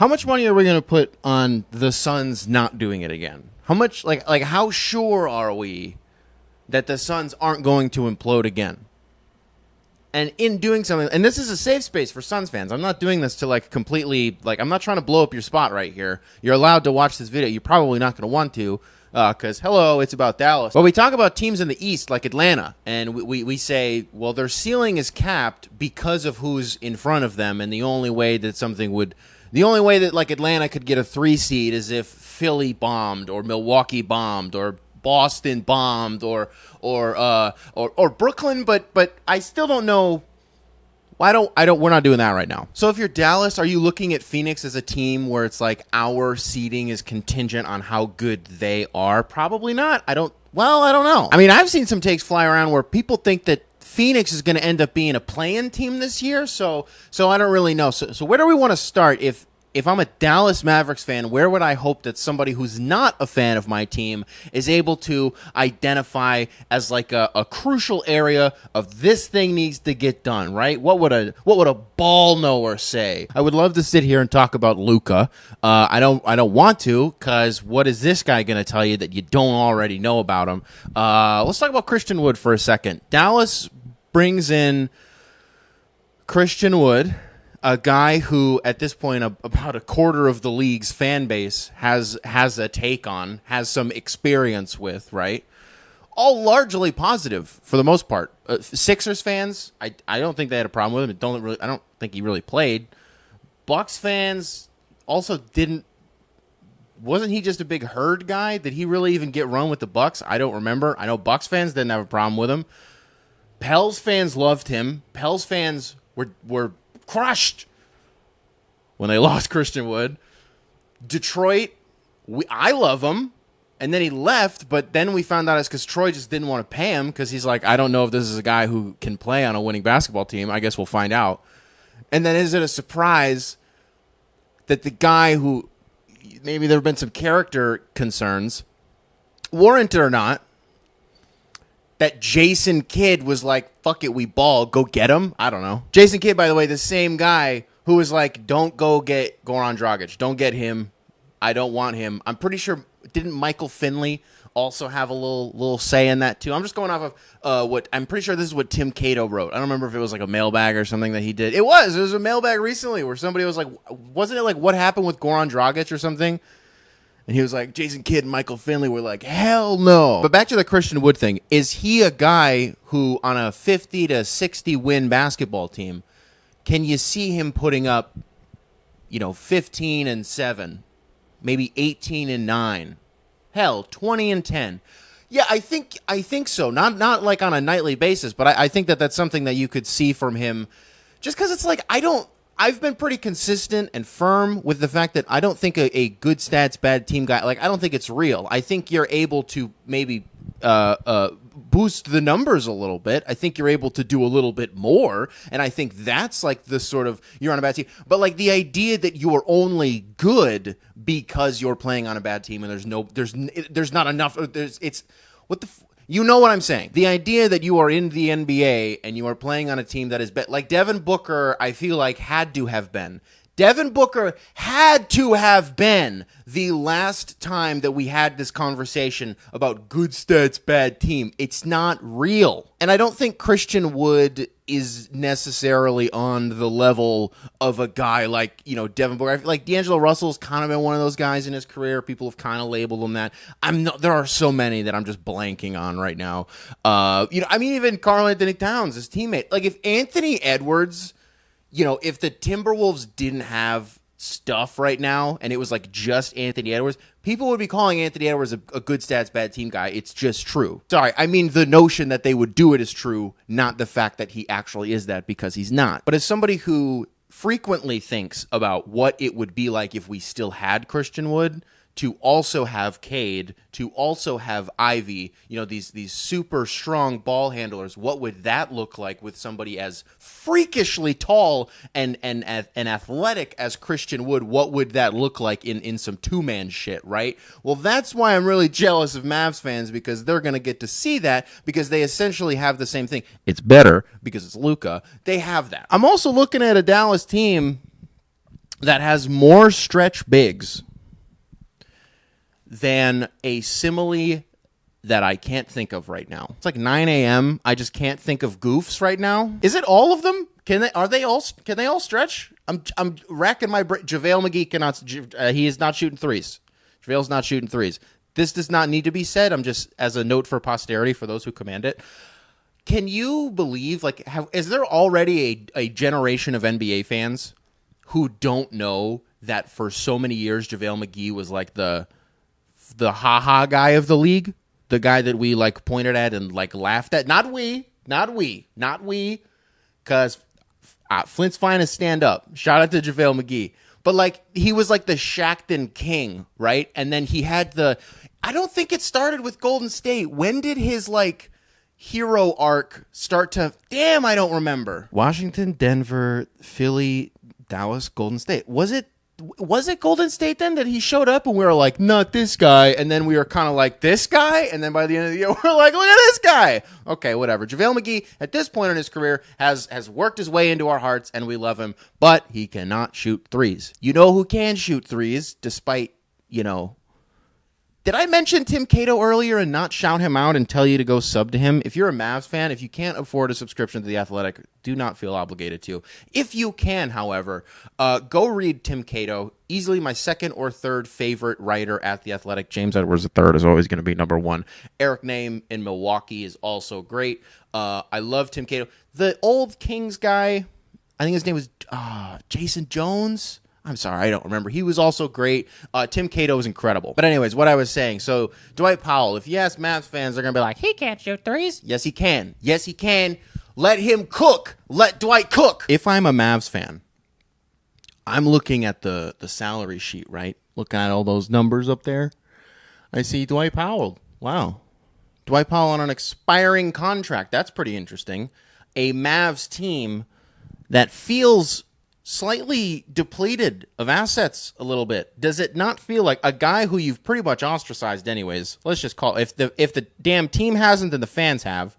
How much money are we going to put on the Suns not doing it again? How much, like how sure are we that the Suns aren't going to implode again? And in doing something, and this is a safe space for Suns fans. I'm not doing this to like completely, like I'm not trying to blow up your spot right here. You're allowed to watch this video. You're probably not going to want to because, hello, it's about Dallas. But we talk about teams in the East like Atlanta, and we say, well, their ceiling is capped because of who's in front of them, and the only way that like Atlanta could get a 3 seed is if Philly bombed or Milwaukee bombed or Boston bombed or Brooklyn, but I still don't know. We're not doing that right now. So if you're Dallas, are you looking at Phoenix as a team where it's like our seeding is contingent on how good they are? Probably not. I don't know. I mean, I've seen some takes fly around where people think that Phoenix is going to end up being a play-in team this year. So I don't really know. So where do we want to start? If I'm a Dallas Mavericks fan, where would I hope that somebody who's not a fan of my team is able to identify as like a crucial area of this thing needs to get done, right? What would a ball knower say? I would love to sit here and talk about Luka. I don't want to, because what is this guy going to tell you that you don't already know about him? Let's talk about Christian Wood for a second. Dallas brings in Christian Wood, a guy who, at this point, about a quarter of the league's fan base has a take on, has some experience with, right? All largely positive for the most part. Sixers fans, I don't think they had a problem with him. I don't think he really played. Bucks fans also didn't. Wasn't he just a big herd guy? Did he really even get run with the Bucks? I don't remember. I know Bucks fans didn't have a problem with him. Pels fans loved him. Pels fans were crushed when they lost Christian Wood. Detroit, I love him, and then he left, but then we found out it's because Troy just didn't want to pay him because he's like, I don't know if this is a guy who can play on a winning basketball team. I guess we'll find out. And then is it a surprise that the guy who maybe there have been some character concerns, warranted or not, that Jason Kidd was like, fuck it, we ball, go get him? I don't know. Jason Kidd, by the way, the same guy who was like, don't go get Goran Dragic. Don't get him. I don't want him. I'm pretty sure, didn't Michael Finley also have a little say in that too? I'm just going off of what, I'm pretty sure this is what Tim Cato wrote. I don't remember if it was like a mailbag or something that he did. It was a mailbag recently where somebody was like, wasn't it like what happened with Goran Dragic or something? And he was like, Jason Kidd and Michael Finley were like, hell no. But back to the Christian Wood thing. Is he a guy who, on a 50 to 60 win basketball team, can you see him putting up, 15-7, maybe 18-9, hell, 20-10? Yeah, I think so. Not like on a nightly basis, but I think that that's something that you could see from him. Just because it's like, I've been pretty consistent and firm with the fact that I don't think a good stats, bad team guy, like I don't think it's real. I think you're able to maybe boost the numbers a little bit. I think you're able to do a little bit more, and I think that's like the sort of, you're on a bad team. But like the idea that you are only good because you're playing on a bad team and there's not enough, you know what I'm saying. The idea that you are in the NBA and you are playing on a team that is like Devin Booker, I feel like had to have been. Devin Booker had to have been the last time that we had this conversation about good stats, bad team. It's not real. And I don't think Christian Wood is necessarily on the level of a guy like, Devin Booker. I feel like D'Angelo Russell's kind of been one of those guys in his career. People have kind of labeled him that. There are so many that I'm just blanking on right now. Even Karl Anthony Towns, his teammate. Like if Anthony Edwards, if the Timberwolves didn't have stuff right now and it was like just Anthony Edwards, people would be calling Anthony Edwards a good stats, bad team guy. It's just true. Sorry, I mean the notion that they would do it is true, not the fact that he actually is that, because he's not. But as somebody who frequently thinks about what it would be like if we still had Christian Wood, to also have Cade, to also have Ivy, these super strong ball handlers, what would that look like with somebody as freakishly tall and athletic as Christian Wood? What would that look like in some two-man shit, right? Well, that's why I'm really jealous of Mavs fans, because they're going to get to see that, because they essentially have the same thing. It's better because it's Luka. They have that. I'm also looking at a Dallas team that has more stretch bigs than a simile that I can't think of right now. It's like 9 a.m. I just can't think of goofs right now. Is it all of them? Can they all stretch? I'm racking my brain. JaVale McGee cannot. He is not shooting threes. JaVale's not shooting threes. This does not need to be said. I'm just as a note for posterity for those who command it. Can you believe, like, is there already a generation of NBA fans who don't know that for so many years JaVale McGee was like the ha-ha guy of the league? The guy that we like pointed at and like laughed at? Not we, because Flint's finest stand up. Shout out to JaVale McGee. But like he was like the Shackton king, right? And then he had I don't think it started with Golden State. When did his like hero arc start to? Damn, I don't remember. Washington, Denver, Philly, Dallas, Golden State. Was it Golden State then that he showed up and we were like, not this guy, and then we were kind of like, this guy, and then by the end of the year we're like, look at this guy. Okay, whatever. JaVale McGee at this point in his career has worked his way into our hearts and we love him, but he cannot shoot threes. You know who can shoot threes despite, did I mention Tim Cato earlier and not shout him out and tell you to go sub to him? If you're a Mavs fan, if you can't afford a subscription to The Athletic, do not feel obligated to. If you can, however, go read Tim Cato. Easily my second or third favorite writer at The Athletic. James Edwards III is always going to be number one. Eric Name in Milwaukee is also great. I love Tim Cato. The old Kings guy, I think his name was Jason Jones. I'm sorry, I don't remember. He was also great. Tim Cato was incredible. But anyways, what I was saying, so Dwight Powell, if you ask Mavs fans, they're going to be like, he can't shoot threes. Yes, he can. Yes, he can. Let him cook. Let Dwight cook. If I'm a Mavs fan, I'm looking at the salary sheet, right? Looking at all those numbers up there. I see Dwight Powell. Wow. Dwight Powell on an expiring contract. That's pretty interesting. A Mavs team that feels slightly depleted of assets a little bit. Does it not feel like a guy who you've pretty much ostracized anyways? Let's just call it, if the damn team hasn't, then the fans have,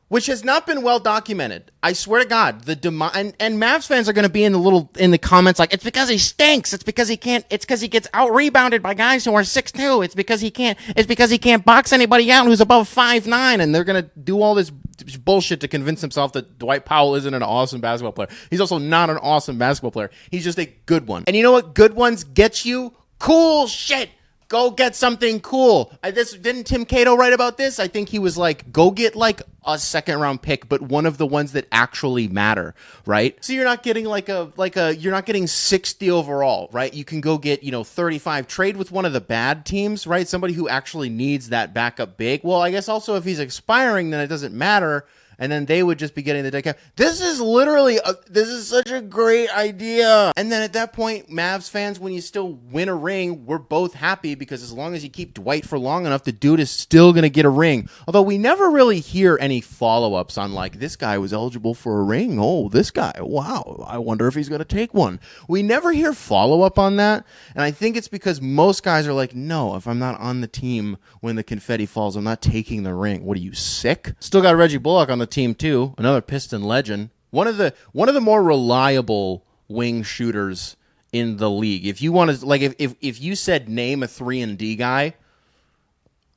which has not been well documented. I swear to God, and Mavs fans are going to be in the comments like, it's because he stinks. It's because he can't. It's because he gets out rebounded by guys who are 6'2". It's because he can't box anybody out who's above 5'9", and they're going to do all this bullshit to convince himself that Dwight Powell isn't an awesome basketball player. He's also not an awesome basketball player. He's just a good one. And you know what good ones get you? Cool shit. Go get something cool. Didn't Tim Cato write about this? I think he was like, go get like a second round pick, but one of the ones that actually matter, right? So you're not getting you're not getting 60 overall, right? You can go get, 35, trade with one of the bad teams, right? Somebody who actually needs that backup big. Well, I guess also if he's expiring, then it doesn't matter. And then they would just be getting the dead cap. This is such a great idea. And then at that point, Mavs fans, when you still win a ring, we're both happy because as long as you keep Dwight for long enough, the dude is still going to get a ring. Although we never really hear any follow-ups on like, this guy was eligible for a ring. Oh, this guy. Wow. I wonder if he's going to take one. We never hear follow-up on that. And I think it's because most guys are like, no, if I'm not on the team when the confetti falls, I'm not taking the ring. What are you, sick? Still got Reggie Bullock on the team too, another Piston legend, one of the more reliable wing shooters in the league. If you want to, like, if you said name a 3-and-D guy,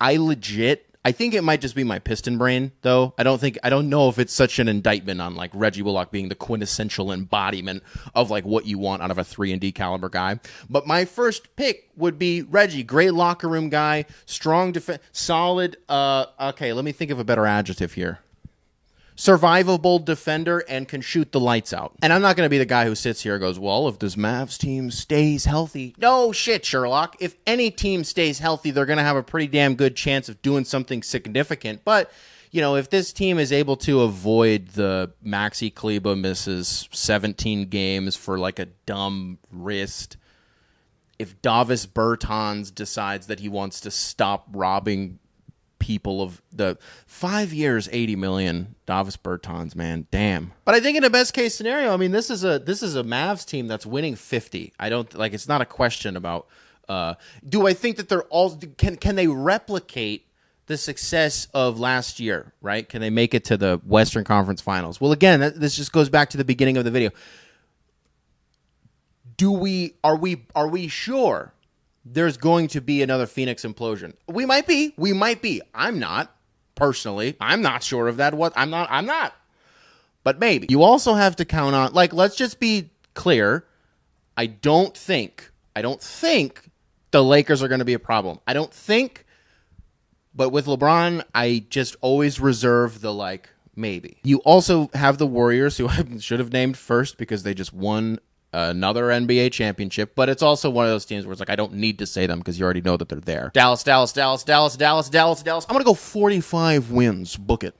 I think it might just be my Piston brain though. I don't know if it's such an indictment on like Reggie Bullock being the quintessential embodiment of like what you want out of a 3-and-D caliber guy. But my first pick would be Reggie, great locker room guy, strong defense, solid. Okay, let me think of a better adjective here. Survivable defender and can shoot the lights out. And I'm not going to be the guy who sits here and goes, well, if this Mavs team stays healthy. No shit, Sherlock. If any team stays healthy, they're going to have a pretty damn good chance of doing something significant. But, if this team is able to avoid the Maxi Kleber misses 17 games for like a dumb wrist, if Davis Bertans decides that he wants to stop robbing people of the 5 years, 80 million, Davis Bertans, man, damn. But I think in a best case scenario, I mean, this is a Mavs team that's winning 50. I don't like. It's not a question about. Do I think that they're all can they replicate the success of last year? Right? Can they make it to the Western Conference Finals? Well, again, this just goes back to the beginning of the video. Are we sure there's going to be another Phoenix implosion? We might be. I'm not. Personally, I'm not sure of that. I'm not. But maybe. You also have to count on, like, let's just be clear. I don't think the Lakers are going to be a problem. I don't think, but with LeBron, I just always reserve the, like, maybe. You also have the Warriors, who I should have named first because they just won another NBA championship, but it's also one of those teams where it's like, I don't need to say them because you already know that they're there. Dallas. I'm going to go 45 wins. Book it.